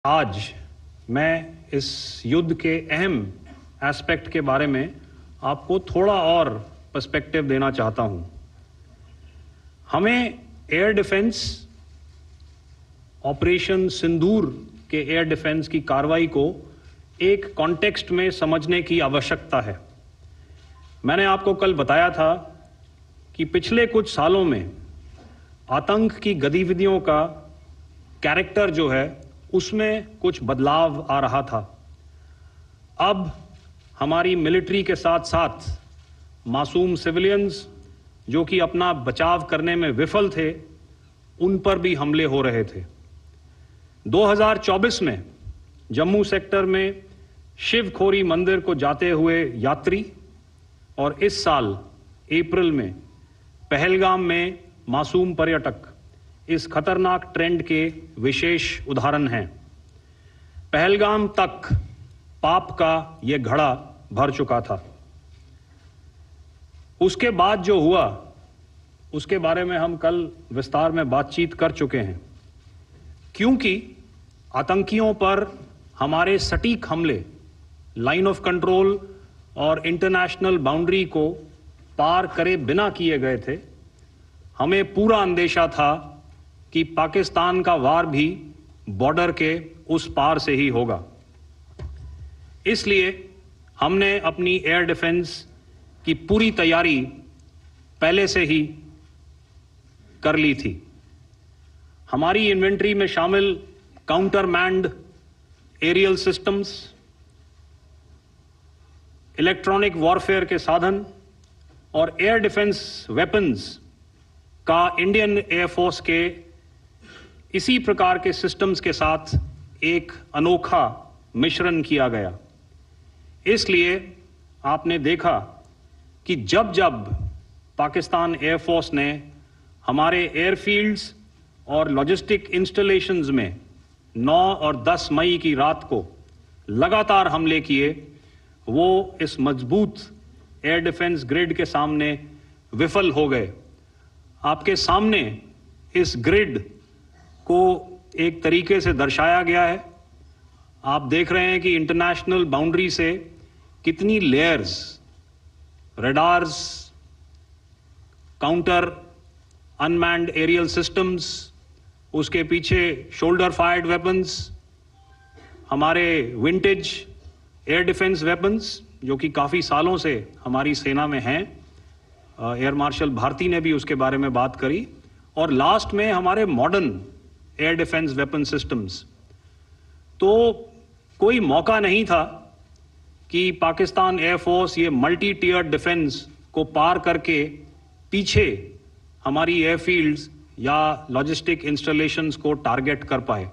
आज मैं इस युद्ध के अहम एस्पेक्ट के बारे में आपको थोड़ा और पर्सपेक्टिव देना चाहता हूं। हमें एयर डिफेंस ऑपरेशन सिंदूर के एयर डिफेंस की कार्रवाई को एक कॉन्टेक्स्ट में समझने की आवश्यकता है। मैंने आपको कल बताया था कि पिछले कुछ सालों में आतंक की गतिविधियों का कैरेक्टर जो है उसमें कुछ बदलाव आ रहा था। अब हमारी मिलिट्री के साथ साथ मासूम सिविलियंस जो कि अपना बचाव करने में विफल थे, उन पर भी हमले हो रहे थे। 2024 में जम्मू सेक्टर में शिवखोरी मंदिर को जाते हुए यात्री और इस साल अप्रैल में पहलगाम में मासूम पर्यटक इस खतरनाक ट्रेंड के विशेष उदाहरण हैं। पहलगाम तक पाप का यह घड़ा भर चुका था। उसके बाद जो हुआ उसके बारे में हम कल विस्तार में बातचीत कर चुके हैं। क्योंकि आतंकियों पर हमारे सटीक हमले लाइन ऑफ कंट्रोल और इंटरनेशनल बाउंड्री को पार करे बिना किए गए थे, हमें पूरा अंदेशा था कि पाकिस्तान का वार भी बॉर्डर के उस पार से ही होगा। इसलिए हमने अपनी एयर डिफेंस की पूरी तैयारी पहले से ही कर ली थी। हमारी इन्वेंट्री में शामिल counter manned aerial systems, electronic warfare के साधन और एयर डिफेंस वेपन्स का इंडियन एयरफोर्स के इसी प्रकार के सिस्टम्स के साथ एक अनोखा मिश्रण किया गया। इसलिए आपने देखा कि जब जब पाकिस्तान एयरफोर्स ने हमारे एयरफील्ड्स और लॉजिस्टिक इंस्टॉलेशंस में 9 और 10 मई की रात को लगातार हमले किए, वो इस मजबूत एयर डिफेंस ग्रिड के सामने विफल हो गए। आपके सामने इस ग्रिड को एक तरीके से दर्शाया गया है। आप देख रहे हैं कि इंटरनेशनल बाउंड्री से कितनी layers, radars, counter unmanned aerial systems, उसके पीछे शोल्डर फायर्ड वेपन्स, हमारे विंटेज एयर डिफेंस वेपन्स जो कि काफ़ी सालों से हमारी सेना में हैं। एयर मार्शल भारती ने भी उसके बारे में बात करी। और लास्ट में हमारे modern air defence weapon systems. तो कोई मौका नहीं था कि पाकिस्तान एयरफोर्स ये मल्टी टियर डिफेंस को पार करके पीछे हमारी एयरफील्ड्स या लॉजिस्टिक इंस्टॉलेशंस को टारगेट कर पाए।